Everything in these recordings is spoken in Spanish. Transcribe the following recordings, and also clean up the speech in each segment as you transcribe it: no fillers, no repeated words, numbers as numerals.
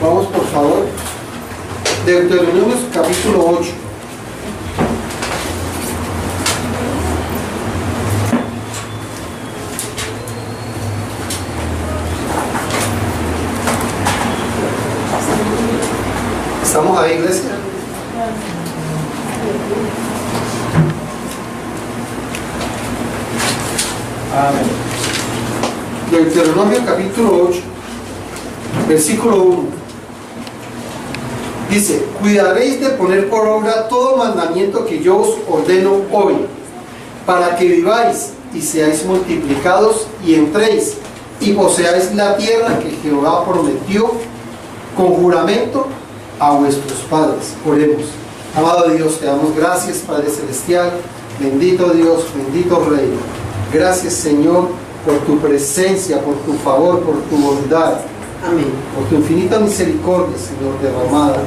Vamos por favor. Deuteronomio capítulo 8. ¿Estamos ahí, iglesia? Amén. Deuteronomio capítulo 8, versículo 1. Dice: cuidaréis de poner por obra todo mandamiento que yo os ordeno hoy, para que viváis y seáis multiplicados y entréis y poseáis la tierra que Jehová prometió con juramento a vuestros padres. Oremos. Amado Dios, te damos gracias, Padre Celestial. Bendito Dios, bendito Rey. Gracias, Señor, por tu presencia, por tu favor, por tu bondad. Amén. Por tu infinita misericordia, Señor, derramada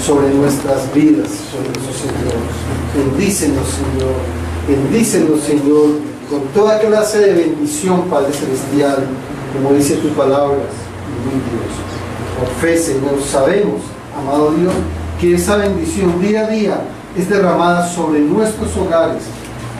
sobre nuestras vidas, sobre nuestros Señor. Bendícenos, Señor. Bendícenos, Señor, con toda clase de bendición, Padre Celestial, como dice tu palabra, mi Dios. Por fe, Señor, sabemos, amado Dios, que esa bendición día a día es derramada sobre nuestros hogares,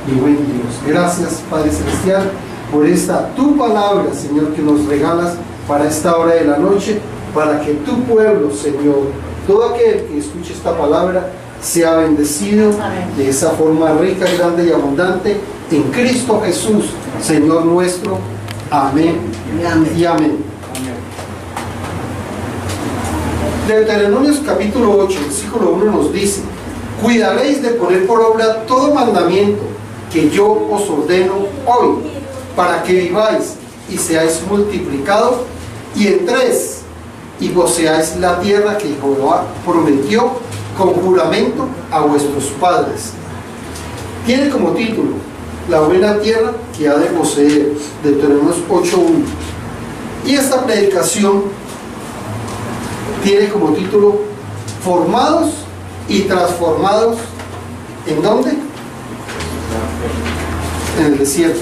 mi buen Dios. Gracias, Padre Celestial, por esta tu palabra, Señor, que nos regalas para esta hora de la noche, para que tu pueblo, Señor, todo aquel que escuche esta palabra, sea bendecido. Amén. De esa forma rica, grande y abundante, en Cristo Jesús, Señor nuestro. Amén y amén. Deuteronomio capítulo 8, versículo 1 nos dice: cuidaréis de poner por obra todo mandamiento que yo os ordeno hoy, para que viváis y seáis multiplicados y entréis y poseáis la tierra que Jehová prometió con juramento a vuestros padres. Tiene como título: la buena tierra que ha de poseer, Deuteronomio 8:1. Y esta predicación tiene como título: formados y transformados. ¿En dónde? En el desierto.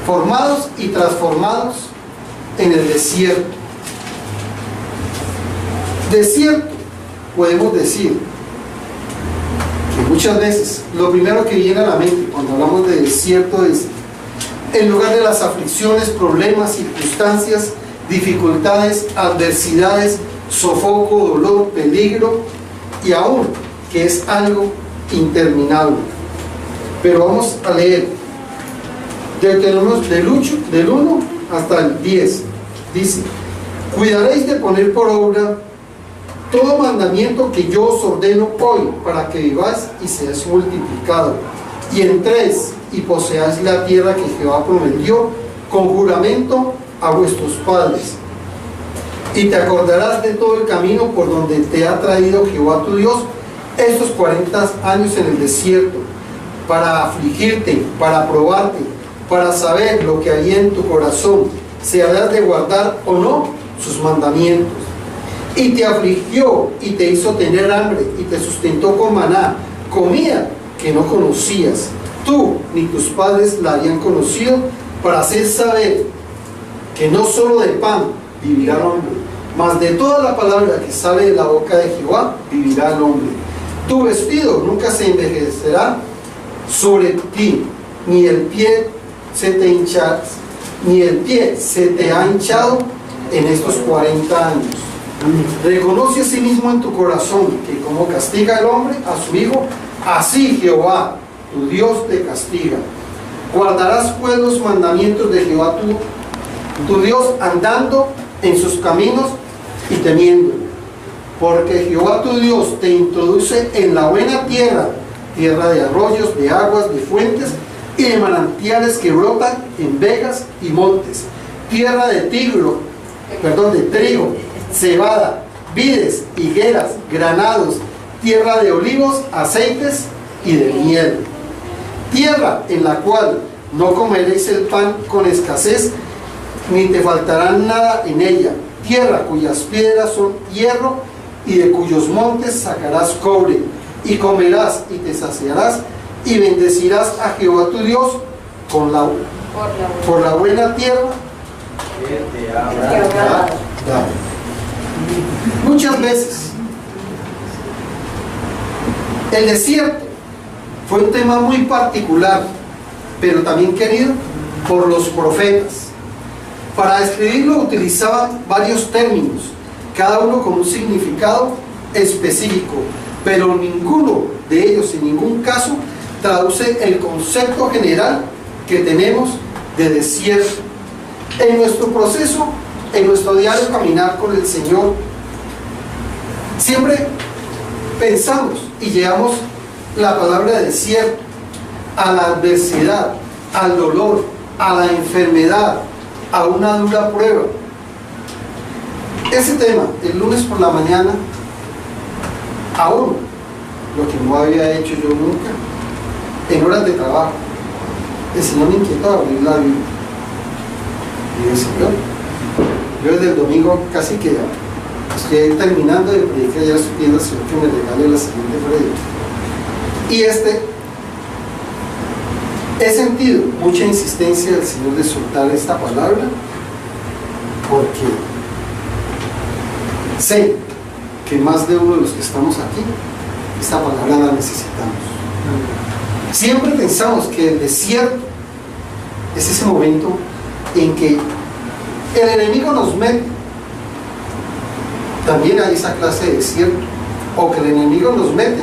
Formados y transformados en el desierto. Desierto, podemos decir que muchas veces lo primero que viene a la mente cuando hablamos de desierto es el lugar de las aflicciones, problemas, circunstancias, dificultades, adversidades, sofoco, dolor, peligro, y aún que es algo interminable. Pero vamos a leer Deuteronomio del 1 hasta el 10. Dice: cuidaréis de poner por obra todo mandamiento que yo os ordeno hoy, para que viváis y seáis multiplicado, y entréis y poseáis la tierra que Jehová prometió con juramento a vuestros padres. Y te acordarás de todo el camino por donde te ha traído Jehová tu Dios estos 40 años en el desierto, para afligirte, para probarte, para saber lo que hay en tu corazón, si habrás de guardar o no sus mandamientos. Y te afligió y te hizo tener hambre y te sustentó con maná, comida que no conocías, tú ni tus padres la habían conocido, para hacer saber que no solo de pan vivirá el hombre, mas de toda la palabra que sale de la boca de Jehová vivirá el hombre. Tu vestido nunca se envejecerá sobre ti, ni el pie se te ha hinchado en estos 40 años. Reconoce a sí mismo en tu corazón que como castiga el hombre a su hijo, así Jehová tu Dios te castiga. Guardarás pues los mandamientos de Jehová tu Dios, andando en sus caminos y temiendo, porque Jehová tu Dios te introduce en la buena tierra, tierra de arroyos, de aguas, de fuentes y de manantiales que brotan en vegas y montes, tierra de trigo, cebada, vides, higueras, granados, tierra de olivos, aceites y de miel, tierra en la cual no comeréis el pan con escasez, ni te faltará nada en ella, tierra cuyas piedras son hierro y de cuyos montes sacarás cobre, y comerás y te saciarás y bendecirás a Jehová tu Dios por la buena tierra que te habrá dado. Muchas veces el desierto fue un tema muy particular, pero también querido por los profetas. Para describirlo utilizaban varios términos, cada uno con un significado específico, pero ninguno de ellos en ningún caso traduce el concepto general que tenemos de desierto. En nuestro proceso, en nuestro diario caminar con el Señor, siempre pensamos y llevamos la palabra desierto a la adversidad, al dolor, a la enfermedad, a una dura prueba. Ese tema, el lunes por la mañana, aún lo que no había hecho yo nunca, en horas de trabajo, el Señor me inquietó a abrir la Biblia. Y dije, Señor, yo desde el domingo casi que estoy terminando de predicar, ya estoy pidiendo al Señor que me regale la siguiente prédica. Y he sentido mucha insistencia del Señor de soltar esta palabra, porque sé que más de uno de los que estamos aquí, esta palabra la necesitamos. Siempre pensamos que el desierto es ese momento en que el enemigo nos mete. También hay esa clase de desierto, o que el enemigo nos mete,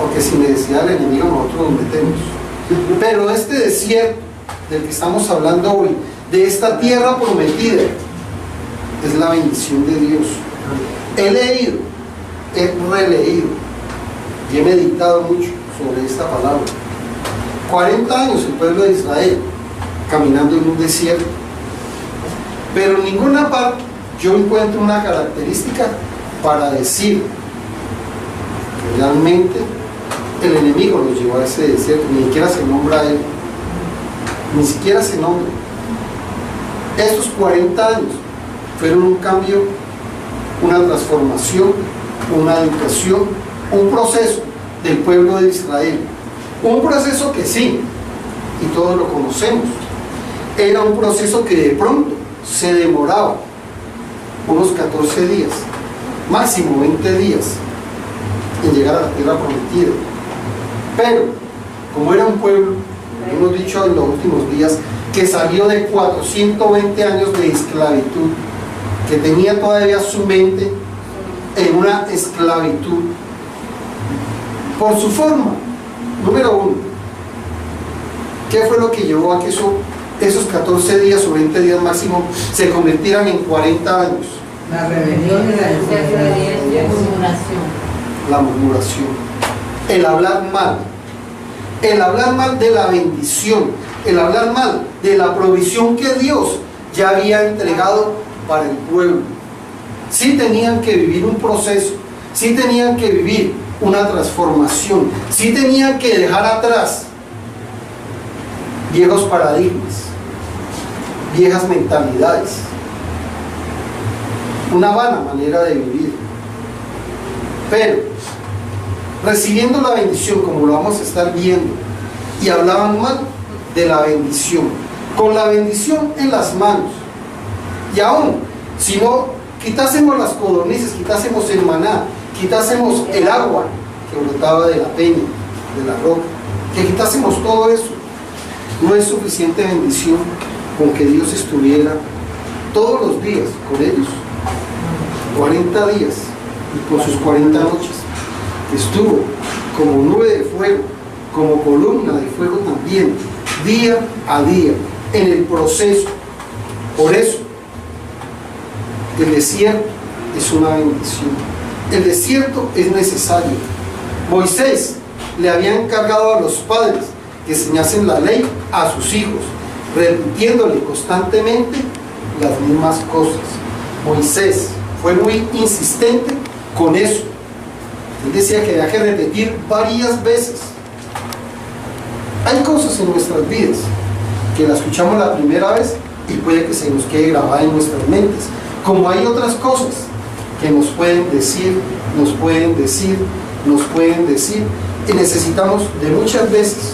o que sin necesidad del enemigo nosotros nos metemos. Pero este desierto del que estamos hablando hoy, de esta tierra prometida, es la bendición de Dios. He leído, he releído y he meditado mucho sobre esta palabra. 40 años el pueblo de Israel caminando en un desierto, pero en ninguna parte yo encuentro una característica para decir que realmente el enemigo los llevó a ese desierto. Ni siquiera se nombra a él, ni siquiera se nombra. Estos 40 años fueron un cambio, una transformación, una educación, un proceso del pueblo de Israel, un proceso que sí, y todos lo conocemos, era un proceso que de pronto se demoraba unos 14 días, máximo 20 días en llegar a la tierra prometida. Pero como era un pueblo, hemos dicho en los últimos días, que salió de 420 años de esclavitud, que tenía todavía su mente en una esclavitud por su forma. Número uno, ¿qué fue lo que llevó a que esos 14 días o 20 días máximo se convirtieran en 40 años? La rebelión y la murmuración. La murmuración, el hablar mal de la bendición, el hablar mal de la provisión que Dios ya había entregado para el pueblo. Sí tenían que vivir un proceso, sí tenían que vivir una transformación, sí tenían que dejar atrás viejos paradigmas, viejas mentalidades, una vana manera de vivir. Pero recibiendo la bendición, como lo vamos a estar viendo, y hablaban mal de la bendición, con la bendición en las manos. Y aún si no quitásemos las codornices, quitásemos el maná, quitásemos el agua que brotaba de la peña, de la roca, que quitásemos todo eso, no es suficiente bendición con que Dios estuviera todos los días con ellos, 40 días, y por sus 40 noches estuvo como nube de fuego, como columna de fuego también, día a día, en el proceso. Por eso el desierto es una bendición, el desierto es necesario. Moisés le había encargado a los padres que enseñasen la ley a sus hijos, repitiéndole constantemente las mismas cosas. Moisés fue muy insistente con eso. Él decía que había que repetir varias veces. Hay cosas en nuestras vidas que las escuchamos la primera vez y puede que se nos quede grabada en nuestras mentes, como hay otras cosas que nos pueden decir, y necesitamos de muchas veces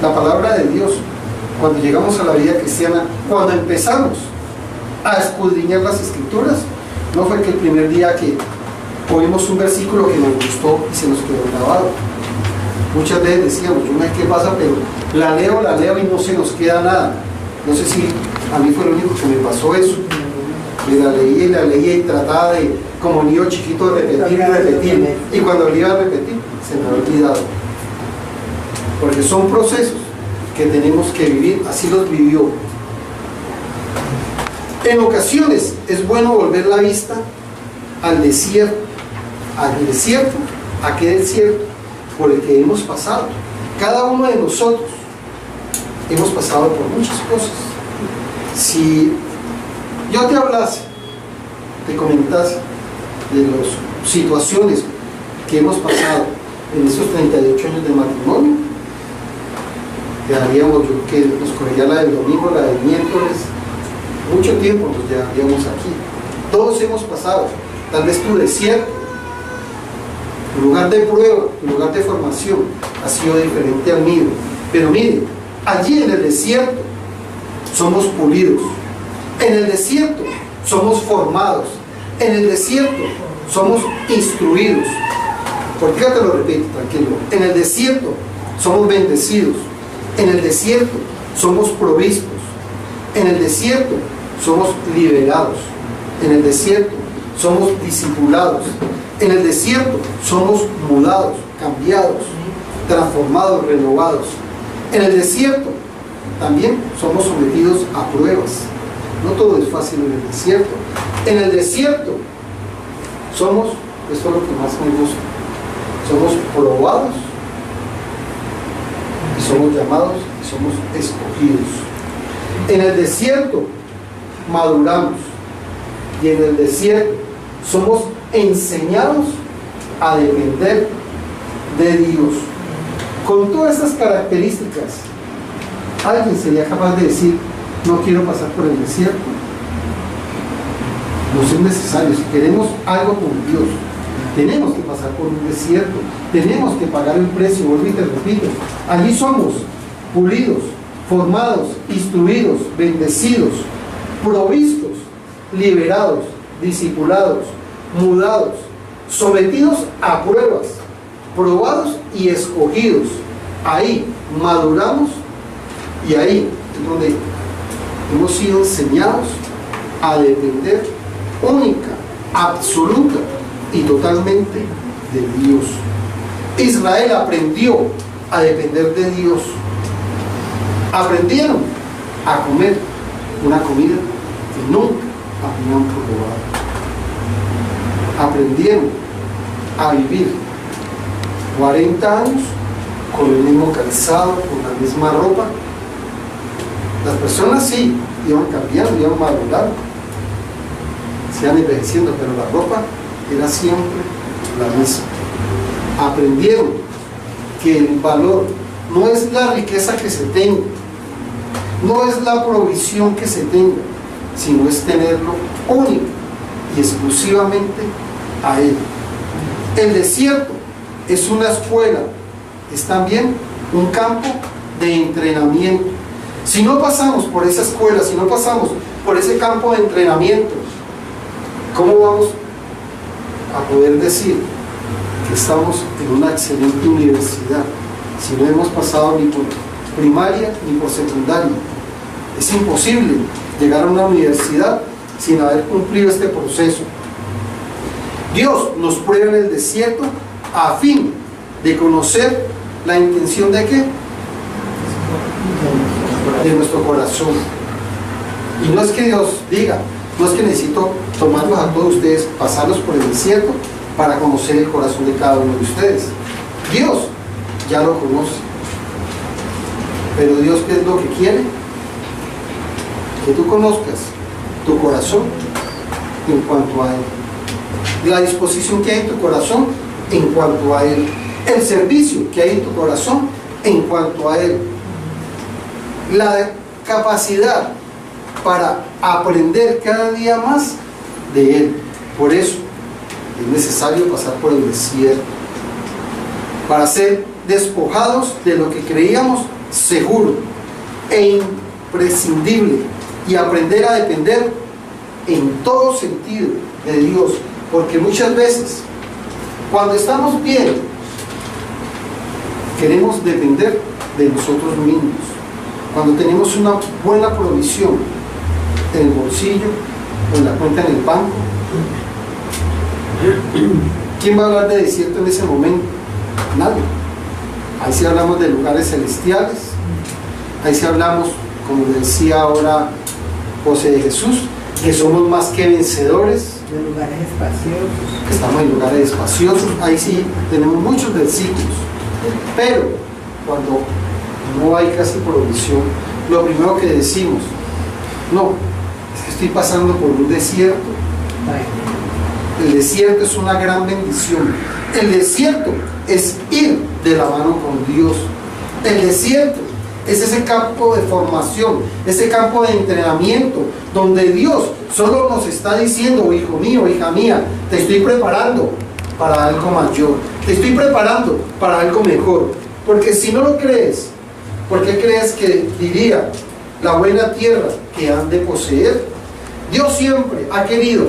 la palabra de Dios. Cuando llegamos a la vida cristiana, cuando empezamos a escudriñar las escrituras, No fue que el primer día que oímos un versículo que nos gustó y se nos quedó grabado. Muchas veces decíamos, yo no sé qué pasa, pero la leo y no se nos queda nada. No sé si a mí fue lo único que me pasó eso. Que la leía y trataba de, como niño chiquito, de repetir. Y cuando le iba a repetir, se me había olvidado. Porque son procesos que tenemos que vivir, así los vivió. En ocasiones es bueno volver la vista al desierto, aquel desierto por el que hemos pasado. Cada uno de nosotros hemos pasado por muchas cosas. Si yo te hablase, te comentase de las situaciones que hemos pasado en esos 38 años de matrimonio, quedaríamos, yo que nos correría la del domingo, la del miércoles, mucho tiempo nos llevaríamos aquí. Todos hemos pasado, tal vez tu desierto, tu lugar de prueba, tu lugar de formación ha sido diferente al mío, pero mire, allí en el desierto somos pulidos, en el desierto somos formados, en el desierto somos instruidos. ¿Por qué te lo repito? Tranquilo. En el desierto somos bendecidos, en el desierto somos provistos, en el desierto somos liberados, en el desierto somos discipulados, en el desierto somos mudados, cambiados, transformados, renovados. En el desierto también somos sometidos a pruebas. No todo es fácil en el desierto. En el desierto somos, esto es lo que más me gusta, somos probados y somos llamados y somos escogidos. En el desierto maduramos y en el desierto somos enseñados a depender de Dios. Con todas estas características, ¿alguien sería capaz de decir, no quiero pasar por el desierto? No es necesario. Si queremos algo con Dios, tenemos que pasar por un desierto, tenemos que pagar el precio. Vuelvo y te repito, allí somos pulidos, formados, instruidos, bendecidos, provistos, liberados, discipulados, mudados, sometidos a pruebas, probados y escogidos. Ahí maduramos y ahí es donde hemos sido enseñados a depender única, absoluta y totalmente de Dios. Israel aprendió a depender de Dios. Aprendieron a comer una comida que nunca habían probado. Aprendieron a vivir 40 años con el mismo calzado, con la misma ropa. Las personas sí iban cambiando, iban madurando, se iban envejeciendo, pero la ropa era siempre la misma. Aprendieron que el valor no es la riqueza que se tenga, no es la provisión que se tenga, sino es tenerlo único y exclusivamente a Él. El desierto es una escuela, es también un campo de entrenamiento. Si no pasamos por esa escuela, si no pasamos por ese campo de entrenamiento, ¿cómo vamos a poder decir que estamos en una excelente universidad si no hemos pasado ni por primaria ni por secundaria? Es imposible llegar a una universidad sin haber cumplido este proceso. Dios nos prueba en el desierto a fin de conocer la intención de ¿qué? De nuestro corazón. Y no es que Dios diga, no es que necesito tomarlos a todos ustedes, pasarlos por el desierto para conocer el corazón de cada uno de ustedes. Dios ya lo conoce. Pero Dios, ¿qué es lo que quiere? Que tú conozcas tu corazón en cuanto a Él, la disposición que hay en tu corazón en cuanto a Él, el servicio que hay en tu corazón en cuanto a Él, la capacidad para aprender cada día más de Él. Por eso es necesario pasar por el desierto, para ser despojados de lo que creíamos seguro e imprescindible y aprender a depender en todo sentido de Dios, porque muchas veces, cuando estamos bien, queremos depender de nosotros mismos. Cuando tenemos una buena provisión en el bolsillo o en la cuenta en el banco, ¿quién va a hablar de desierto en ese momento? Nadie. Ahí sí hablamos de lugares celestiales, ahí sí hablamos, como decía ahora José de Jesús, que somos más que vencedores, De lugares espaciosos. que estamos en lugares espaciosos. Ahí sí tenemos muchos versículos. Pero cuando no hay casi provisión, lo primero que decimos, no, es que estoy pasando por un desierto. El desierto es una gran bendición. El desierto es ir de la mano con Dios. El desierto es ese campo de formación, ese campo de entrenamiento, donde Dios solo nos está diciendo, hijo mío, hija mía, te estoy preparando para algo mayor, te estoy preparando para algo mejor. Porque si no lo crees, ¿por qué crees que diría la buena tierra que han de poseer? Dios siempre ha querido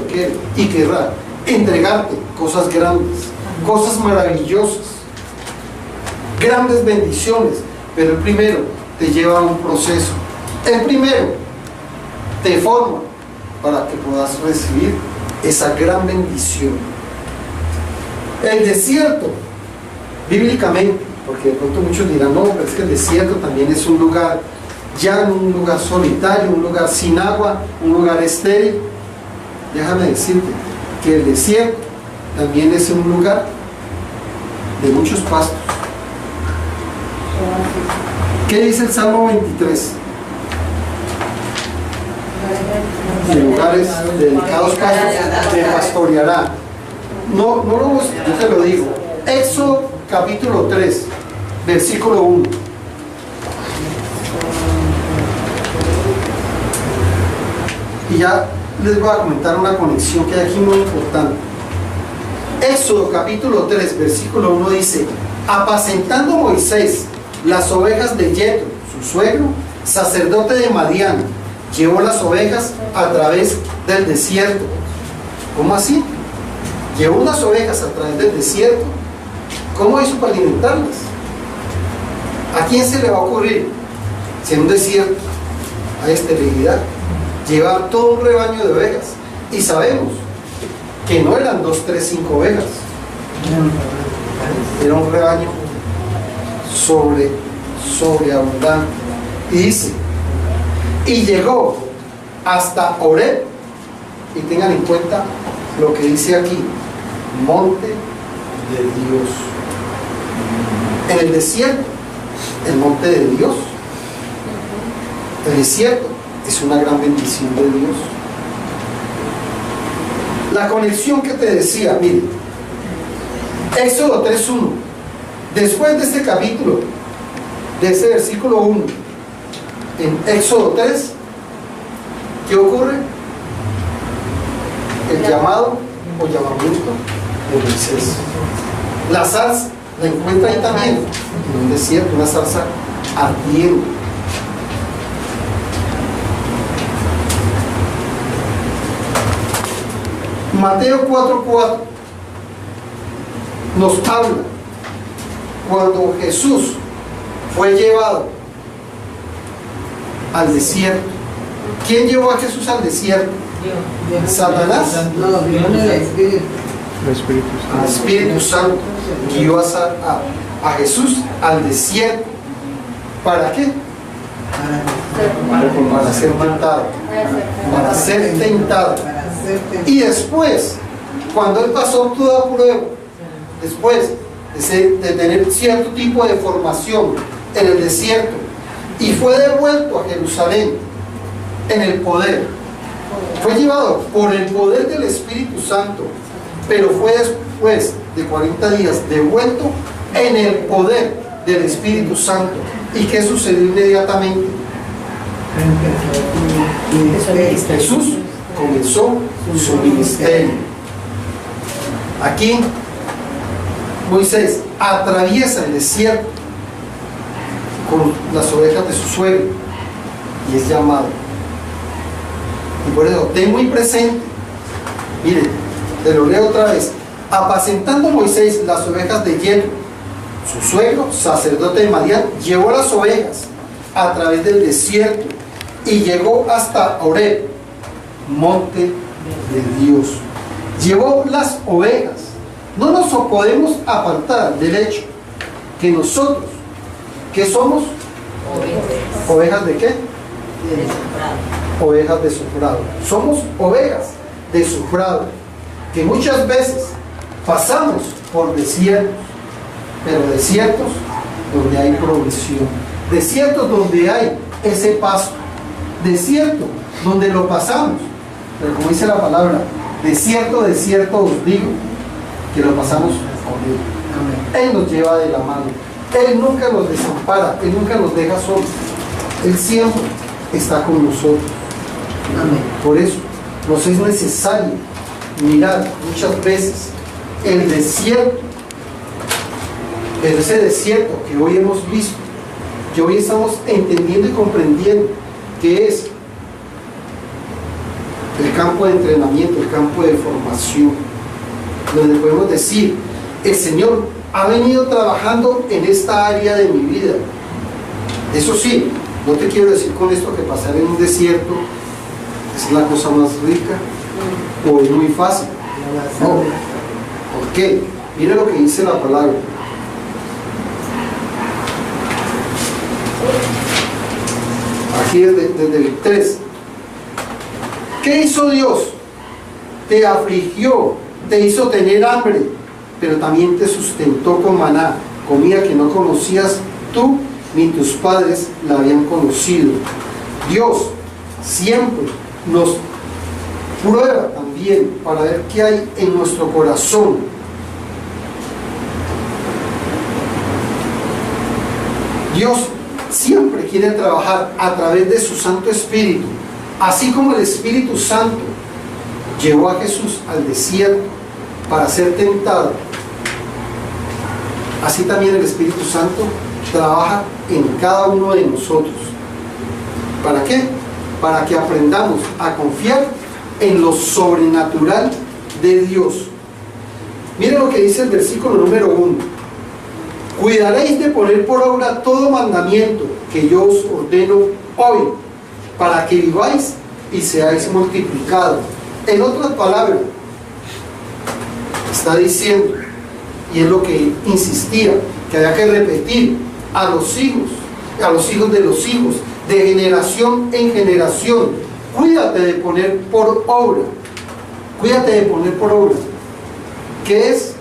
y querrá entregarte cosas grandes, cosas maravillosas, grandes bendiciones, pero el primero te lleva a un proceso. El primero te forma para que puedas recibir esa gran bendición. El desierto, bíblicamente, porque de pronto muchos dirán, no, pero es que el desierto también es un lugar llano, un lugar solitario, un lugar sin agua, un lugar estéril. Déjame decirte que el desierto también es un lugar de muchos pastos. ¿Qué dice el Salmo 23? De lugares dedicados pastos te pastoreará. No, yo te lo digo. Éxodo capítulo 3, versículo 1. Y ya les voy a comentar una conexión que hay aquí muy importante. Éxodo capítulo 3, versículo 1 dice: apacentando Moisés las ovejas de Yetro, su suegro, sacerdote de Madián, llevó las ovejas a través del desierto. ¿Cómo así? Llevó unas ovejas a través del desierto. ¿Cómo hizo para alimentarlas? ¿A quién se le va a ocurrir? Si en un desierto hay esterilidad, llevar todo un rebaño de ovejas. Y sabemos que no eran 2, 3, 5 ovejas. Era un rebaño sobreabundante. Y dice, y llegó hasta Horeb, y tengan en cuenta lo que dice aquí, monte de Dios. En el desierto, el monte de Dios. El desierto es una gran bendición de Dios. La conexión que te decía, mire, Éxodo 3:1. Después de este capítulo, de este versículo 1, en Éxodo 3, ¿qué ocurre? El llamado o llamamiento de Moisés. La zarza la encuentra ahí también, en un desierto, una zarza ardiendo. Mateo 4:4 nos habla cuando Jesús fue llevado al desierto. ¿Quién llevó a Jesús al desierto? ¿Satanás? No, Dios en el Espíritu. El Espíritu Santo guió a Jesús al desierto. ¿Para qué? Para ser tentado. Para ser tentado. Y después, cuando él pasó toda prueba, después de tener cierto tipo de formación en el desierto, y fue devuelto a Jerusalén en el poder, fue llevado por el poder del Espíritu Santo, pero fue después de 40 días devuelto en el poder del Espíritu Santo. ¿Y qué sucedió inmediatamente? Jesús comenzó su ministerio. Aquí Moisés atraviesa el desierto con las ovejas de su suegro y es llamado. Y por eso ten muy presente, mire, Te lo leo otra vez. Apacentando Moisés las ovejas de Yetro, su suegro, sacerdote de Madián, llevó las ovejas a través del desierto y llegó hasta Horeb, monte de Dios. Llevó las ovejas. No nos podemos apartar del hecho que nosotros, ¿qué somos? ¿Ovejas de qué? Ovejas de su prado. Somos ovejas de su prado, que muchas veces pasamos por desiertos, pero desiertos donde hay provisión, desiertos donde hay ese pasto, desierto donde lo pasamos, pero como dice la palabra, desierto, desierto os digo, que lo pasamos con Él. Él nos lleva de la mano, Él nunca nos desampara, Él nunca nos deja solos, Él siempre está con nosotros. Amén. Por eso nos es necesario mirar muchas veces el desierto, pero ese desierto que hoy hemos visto, que hoy estamos entendiendo y comprendiendo que es el campo de entrenamiento, el campo de formación, donde podemos decir, el Señor ha venido trabajando en esta área de mi vida. Eso sí, no te quiero decir con esto que pasar en un desierto es la cosa más rica o es muy fácil. No. ¿Por qué? Mira lo que dice la palabra. Aquí desde el 3. ¿Qué hizo Dios? Te afligió, te hizo tener hambre, pero también te sustentó con maná, comida que no conocías tú ni tus padres la habían conocido. Dios siempre nos prueba también para ver qué hay en nuestro corazón. Dios siempre quiere trabajar a través de su Santo Espíritu, así como el Espíritu Santo llevó a Jesús al desierto para ser tentado. Así también el Espíritu Santo trabaja en cada uno de nosotros. ¿Para qué? Para que aprendamos a confiar en lo sobrenatural de Dios. Miren lo que dice el versículo número 1. Cuidaréis de poner por obra todo mandamiento que yo os ordeno hoy, para que viváis y seáis multiplicados. En otras palabras, está diciendo, y es lo que insistía, que había que repetir a los hijos de los hijos, de generación en generación. Cuídate de poner por obra. Cuídate de poner por obra. ¿Qué es?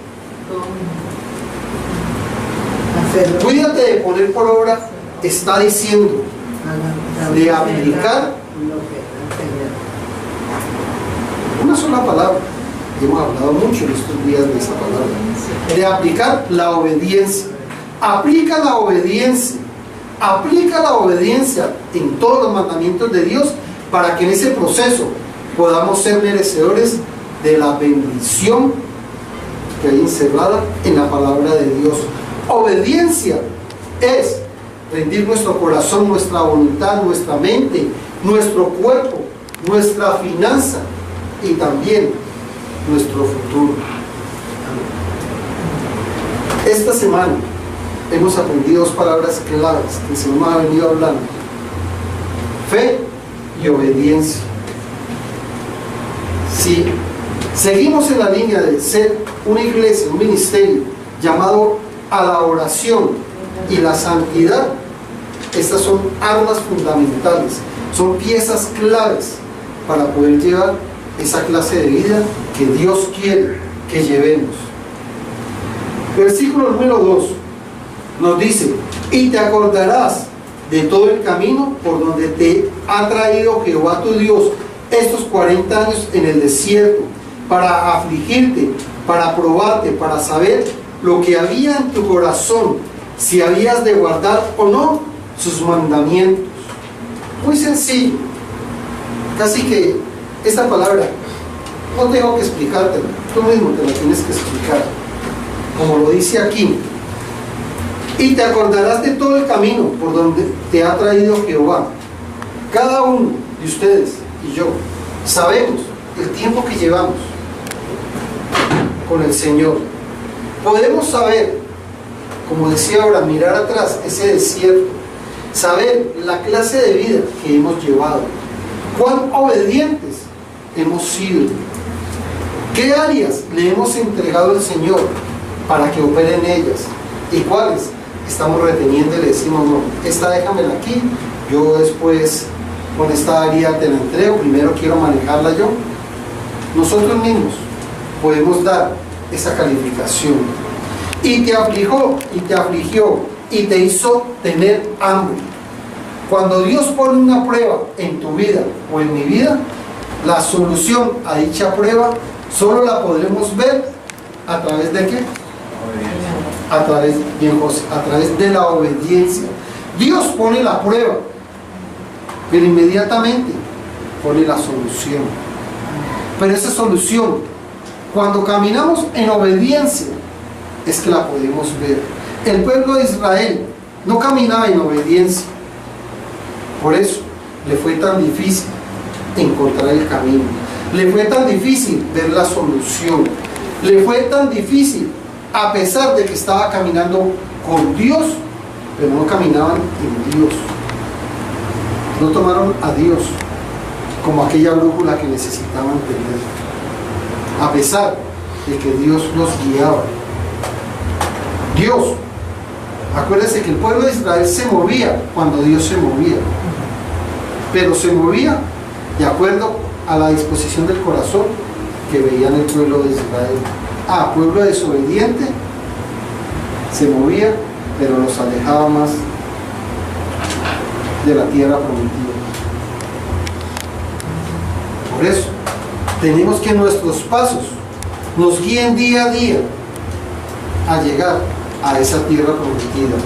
Cuídate de poner por obra, está diciendo, de aplicar una sola palabra. Hemos hablado mucho en estos días de esa palabra. De aplicar la obediencia. Aplica la obediencia. Aplica la obediencia en todos los mandamientos de Dios, para que en ese proceso podamos ser merecedores de la bendición que hay encerrada en la palabra de Dios. Obediencia es rendir nuestro corazón, nuestra voluntad, nuestra mente, nuestro cuerpo, nuestra finanza y también nuestro futuro. Esta semana hemos aprendido dos palabras claves que el Señor ha venido hablando: fe y obediencia. Si seguimos en la línea de ser una iglesia, un ministerio llamado a la oración y la santidad, estas son armas fundamentales, son piezas claves para poder llevar esa clase de vida que Dios quiere que llevemos. Versículo número 2 nos dice: y te acordarás de todo el camino por donde te ha traído Jehová tu Dios estos 40 años en el desierto, para afligirte, para probarte, para saber lo que había en tu corazón, si habías de guardar o no sus mandamientos. Muy sencillo. Casi que esta palabra no tengo que explicártela, tú mismo te la tienes que explicar, como lo dice aquí. Y te acordarás de todo el camino por donde te ha traído Jehová. Cada uno de ustedes y yo sabemos el tiempo que llevamos con el Señor. Podemos saber, como decía ahora, mirar atrás ese desierto, saber la clase de vida que hemos llevado, cuán obedientes hemos sido, qué áreas le hemos entregado al Señor para que opere en ellas y cuáles estamos reteniendo y le decimos, no, esta déjamela aquí, yo después con esta área te la entrego, primero quiero manejarla yo. Nosotros mismos podemos dar esa calificación. Y te afligió y te hizo tener hambre. Cuando Dios pone una prueba en tu vida o en mi vida, la solución a dicha prueba solo la podremos ver a través de ¿qué? A través, bien José, a través de la obediencia. Dios pone la prueba, pero inmediatamente pone la solución. Pero esa solución, cuando caminamos en obediencia, es que la podemos ver. El pueblo de Israel no caminaba en obediencia. Por eso le fue tan difícil encontrar el camino. Le fue tan difícil ver la solución. Le fue tan difícil, a pesar de que estaba caminando con Dios, pero no caminaban en Dios. No tomaron a Dios como aquella brújula que necesitaban tener, a pesar de que Dios los guiaba. Dios, acuérdense que el pueblo de Israel se movía cuando Dios se movía, pero se movía de acuerdo a la disposición del corazón que veían el pueblo de Israel. Pueblo desobediente, se movía, pero los alejaba más de la tierra prometida. Por eso tenemos que nuestros pasos nos guíen día a día a llegar a esa tierra prometida.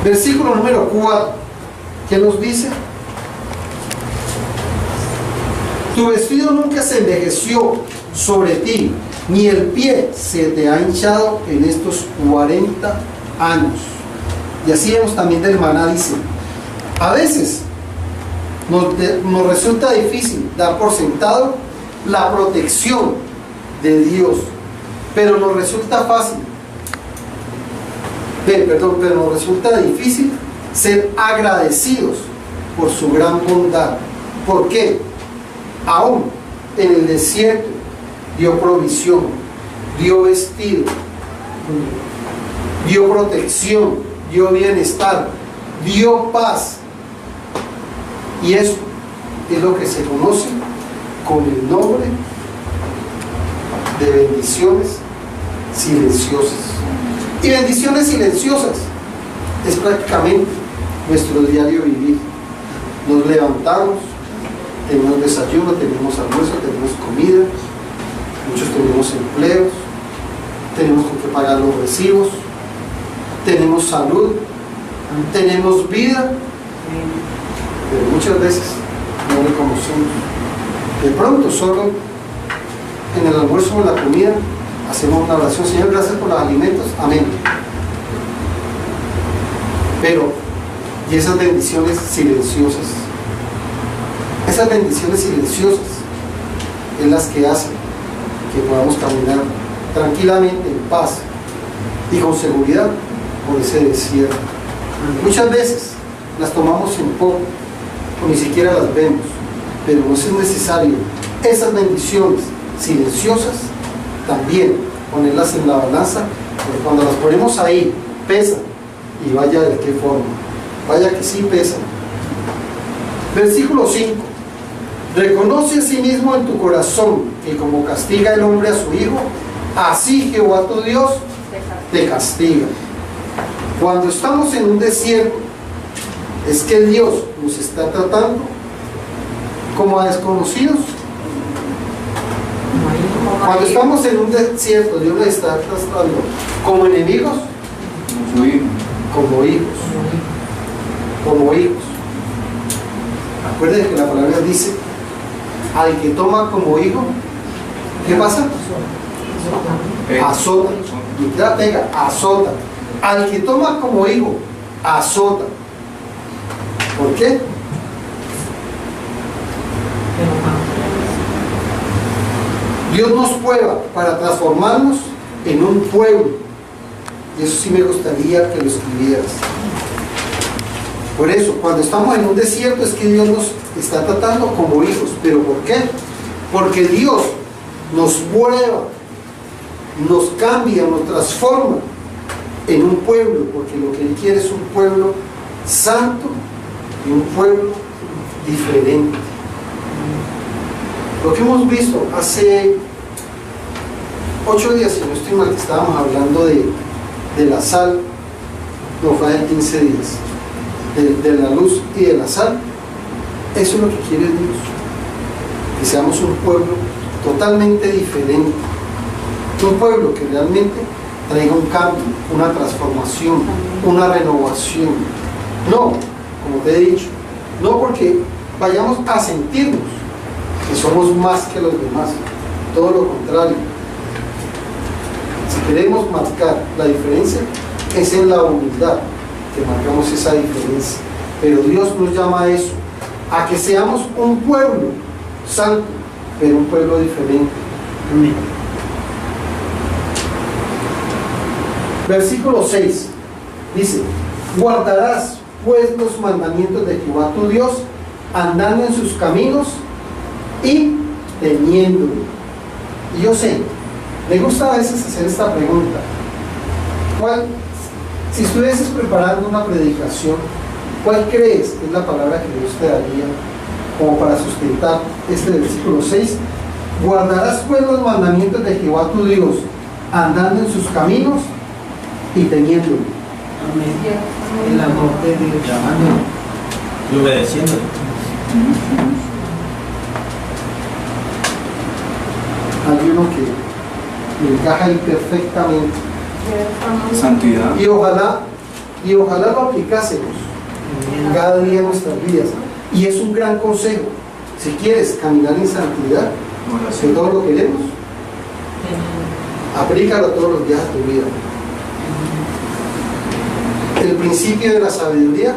Versículo número 4, ¿qué nos dice? Tu vestido nunca se envejeció sobre ti, ni el pie se te ha hinchado en estos 40 años. Y así vemos también del maná, dice, a veces nos resulta difícil dar por sentado la protección de Dios, pero nos resulta fácil, pero nos resulta difícil ser agradecidos por su gran bondad. ¿Por qué? Aún en el desierto dio provisión, dio vestido, dio protección, dio bienestar, dio paz. Y eso es lo que se conoce con el nombre de bendiciones silenciosas. Y bendiciones silenciosas es prácticamente nuestro diario vivir. Nos levantamos, tenemos desayuno, tenemos almuerzo, tenemos comida, muchos tenemos empleos, tenemos con qué pagar los recibos, tenemos salud, tenemos vida, pero muchas veces no reconocemos. De pronto, solo en el almuerzo o en la comida, hacemos una oración: Señor, gracias por los alimentos, amén. Pero, y esas bendiciones silenciosas, esas bendiciones silenciosas es las que hacen que podamos caminar tranquilamente, en paz y con seguridad por ese desierto. Muchas veces las tomamos en poco o ni siquiera las vemos, pero no es necesario esas bendiciones silenciosas también ponerlas en la balanza, porque cuando las ponemos ahí pesan, y vaya de qué forma, vaya que sí pesan. Versículo 5: reconoce a sí mismo en tu corazón que como castiga el hombre a su hijo, así Jehová tu Dios te castiga. Cuando estamos en un desierto, es que Dios nos está tratando como a desconocidos. Cuando estamos en un desierto, Dios nos está tratando como enemigos, como hijos, como hijos. Acuérdense que la palabra dice: al que toma como hijo, ¿qué pasa? Azota. Y la pega, azota. Al que toma como hijo, azota. ¿Por qué? Dios nos prueba para transformarnos en un pueblo. Y eso sí me gustaría que lo escribieras. Por eso, cuando estamos en un desierto es que Dios nos está tratando como hijos. ¿Pero por qué? Porque Dios nos prueba, nos cambia, nos transforma en un pueblo, porque lo que Él quiere es un pueblo santo y un pueblo diferente. Lo que hemos visto hace 8 días, si no estoy mal, que estábamos hablando de la sal, no fue hace 15 días, de la luz y de la sal. Eso es lo que quiere Dios, que seamos un pueblo totalmente diferente, un pueblo que realmente traiga un cambio, una transformación, una renovación. No, como te he dicho, no porque vayamos a sentirnos que somos más que los demás, todo lo contrario. Si queremos marcar la diferencia, es en la humildad que marcamos esa diferencia. Pero Dios nos llama a eso, a que seamos un pueblo santo, pero un pueblo diferente. Amén. Versículo 6 dice: guardarás pues los mandamientos de Jehová tu Dios, andando en sus caminos y temiéndolo. Y yo sé, me gusta a veces hacer esta pregunta: si estuvieses preparando una predicación, ¿cuál crees que es la palabra que Dios te daría como para sustentar este versículo 6? Guardarás pues los mandamientos de Jehová tu Dios, andando en sus caminos y temiéndolo. Amén. El amor de Dios. Y obedeciendo. Hay uno que encaja ahí perfectamente. Santidad. Y ojalá lo aplicásemos cada día en nuestras vidas. Y es un gran consejo. Si quieres caminar en santidad, que todos lo queremos, aplícalo todos los días de tu vida. El principio de la sabiduría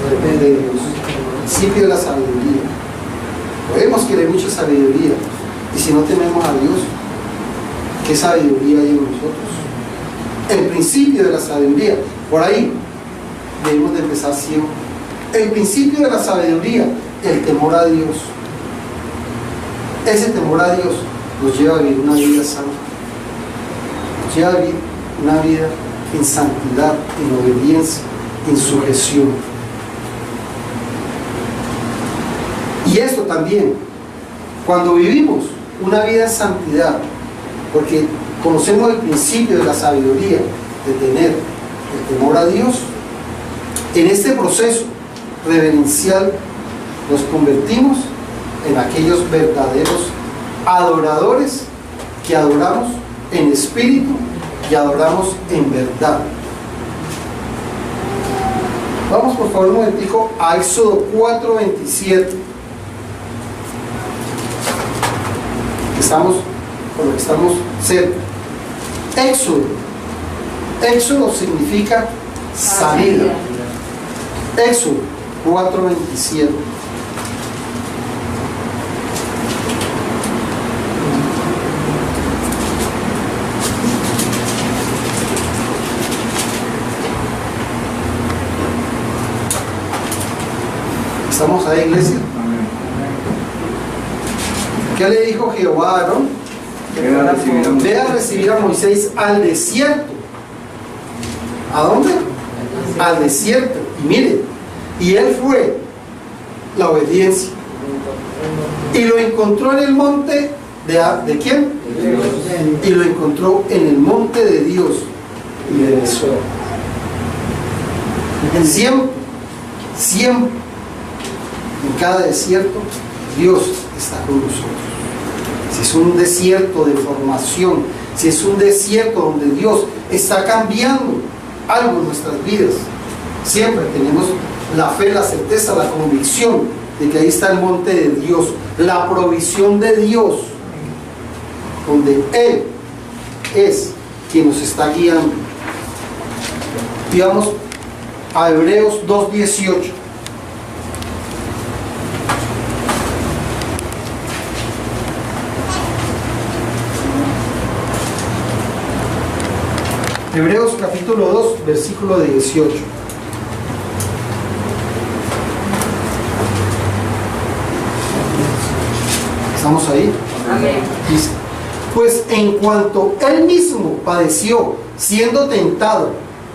depende de Dios. El principio de la sabiduría. Podemos querer mucha sabiduría, y si no tenemos a Dios, ¿qué sabiduría hay en nosotros? El principio de la sabiduría, por ahí debemos de empezar siempre. El principio de la sabiduría, el temor a Dios. Ese temor a Dios nos lleva a vivir una vida santa, nos lleva a vivir una vida en santidad, en obediencia, en sujeción. Y esto también, cuando vivimos una vida en santidad, porque conocemos el principio de la sabiduría, de tener el temor a Dios, en este proceso reverencial nos convertimos en aquellos verdaderos adoradores que adoramos en espíritu y adoramos en verdad. Vamos por favor un momentico a Éxodo 4:27. Por lo que estamos cerca. Éxodo significa salida. Éxodo 4:27. ¿Estamos ahí, iglesia? ¿Qué le dijo Jehová a Aarón? Ve a recibir a Moisés al desierto. ¿A dónde? Al desierto. Y mire, y él fue, la obediencia, y lo encontró en el monte ¿de quién? De Dios. Y lo encontró en el monte de Dios y le besó. Siempre en cada desierto Dios está con nosotros. Si es un desierto de formación, si es un desierto donde Dios está cambiando algo en nuestras vidas, siempre tenemos la fe, la certeza, la convicción de que ahí está el monte de Dios, la provisión de Dios, donde Él es quien nos está guiando. Y vamos a Hebreos 2:18. Hebreos capítulo 2, versículo 18. ¿Estamos ahí? Amén. Dice, pues en cuanto él mismo padeció siendo tentado,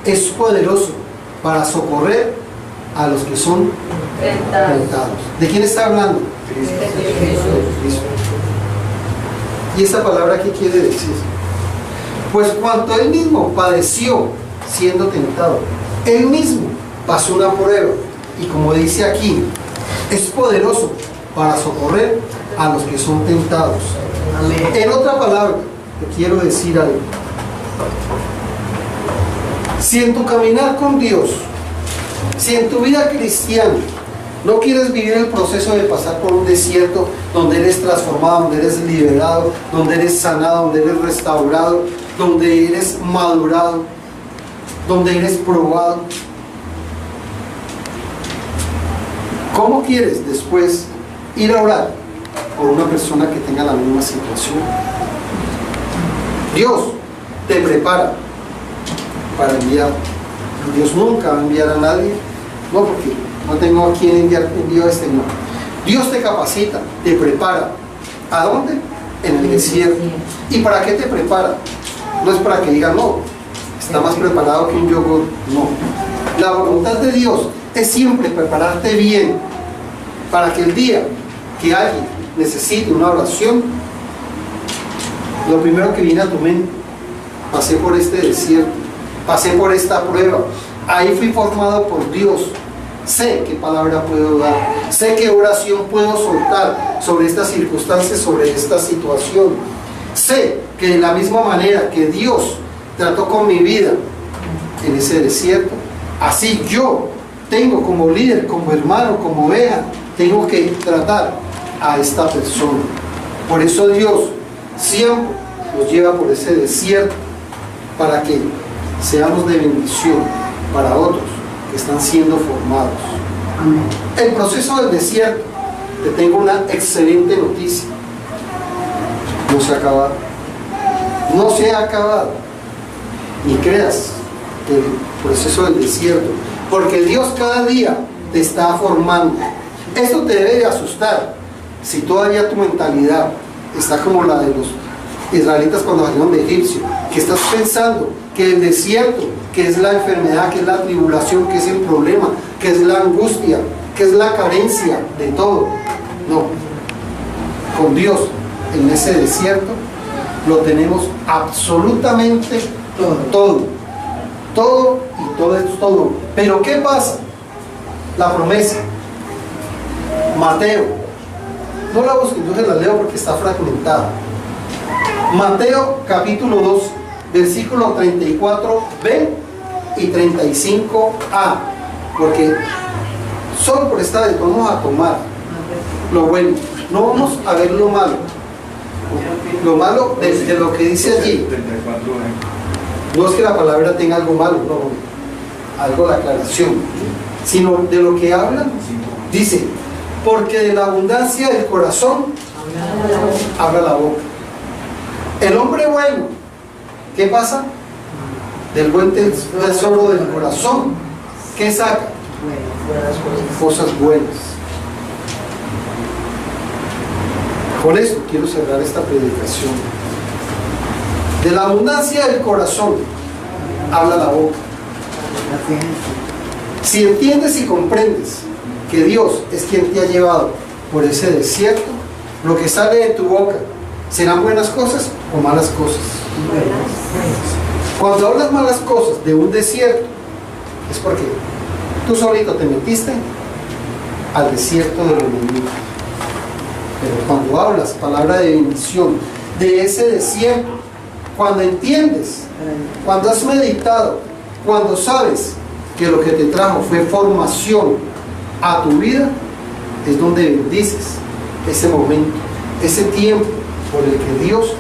es poderoso para socorrer a los que son tentados. ¿De quién está hablando? De Cristo. ¿Y esa palabra qué quiere decir? Pues cuanto él mismo padeció siendo tentado, él mismo pasó una prueba y, como dice aquí, es poderoso para socorrer a los que son tentados. Amén. En otra palabra, te quiero decir algo. Si en tu caminar con Dios, si en tu vida cristiana no quieres vivir el proceso de pasar por un desierto donde eres transformado, donde eres liberado, donde eres sanado, donde eres restaurado, donde eres madurado, donde eres probado, ¿cómo quieres después ir a orar por una persona que tenga la misma situación? Dios te prepara para enviar. Dios nunca va a enviar a nadie, no, porque no tengo a quién enviar, envío a este, no. Dios te capacita, te prepara. ¿A dónde? En el desierto. ¿Y para qué te prepara? No es para que digan, no, está más preparado que un yogur, no. La voluntad de Dios es siempre prepararte bien para que el día que alguien necesite una oración, lo primero que viene a tu mente: pasé por este desierto, pasé por esta prueba, ahí fui formado por Dios, sé qué palabra puedo dar, sé qué oración puedo soltar sobre estas circunstancias, sobre esta situación, sé que de la misma manera que Dios trató con mi vida en ese desierto, así yo tengo como líder, como hermano, como oveja, tengo que tratar a esta persona. Por eso Dios siempre nos lleva por ese desierto, para que seamos de bendición para otros que están siendo formados. Amén. El proceso del desierto, te tengo una excelente noticia: no se ha acabado. No se ha acabado. Ni creas el proceso del desierto, porque Dios cada día te está formando. Esto te debe de asustar si todavía tu mentalidad está como la de los israelitas cuando salieron de Egipcio, que estás pensando que el desierto, que es la enfermedad, que es la tribulación, que es el problema, que es la angustia, que es la carencia de todo. No, con Dios en ese desierto lo tenemos absolutamente todo y todo es todo. Pero ¿qué pasa? La promesa, Mateo, no la busquen, yo se la leo porque está fragmentada. Mateo capítulo 2, versículo 34b y 35a, porque solo por esta vez vamos a tomar lo bueno, no vamos a ver lo malo. Lo malo de lo que dice allí, no es que la palabra tenga algo malo, no, algo de aclaración, sino de lo que habla. Dice, porque de la abundancia del corazón habla la boca. El hombre bueno, ¿qué pasa? Del buen tesoro del corazón, ¿qué saca? Cosas buenas. Con esto quiero cerrar esta predicación. De la abundancia del corazón habla la boca. Si entiendes y comprendes que Dios es quien te ha llevado por ese desierto, lo que sale de tu boca serán buenas cosas o malas cosas. Cuando hablas malas cosas de un desierto, es porque tú solito te metiste al desierto del enemigo. Pero cuando hablas palabra de bendición de ese desierto, cuando entiendes, cuando has meditado, cuando sabes que lo que te trajo fue formación a tu vida, es donde bendices ese momento, ese tiempo por el que Dios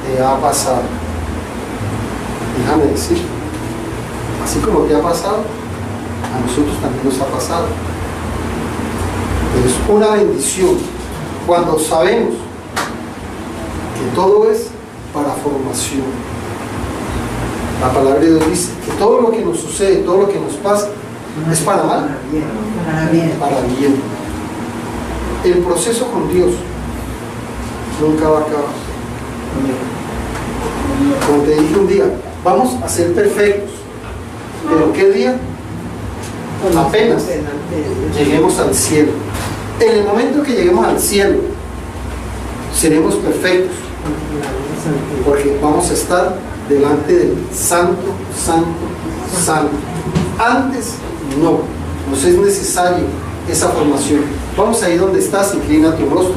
te ha pasado. Déjame decir, así como te ha pasado, a nosotros también nos ha pasado. Pero es una bendición cuando sabemos que todo es para formación. La palabra de Dios dice que todo lo que nos sucede, todo lo que nos pasa, es para mal, Para bien. para bien. El proceso con Dios nunca va a acabar. Como te dije un día, vamos a ser perfectos. ¿Pero qué día? Apenas lleguemos al cielo. En el momento que lleguemos al cielo, seremos perfectos, porque vamos a estar delante del Santo, Santo, Santo. Antes no, nos es necesario esa formación. Vamos ahí donde estás, inclina tu rostro.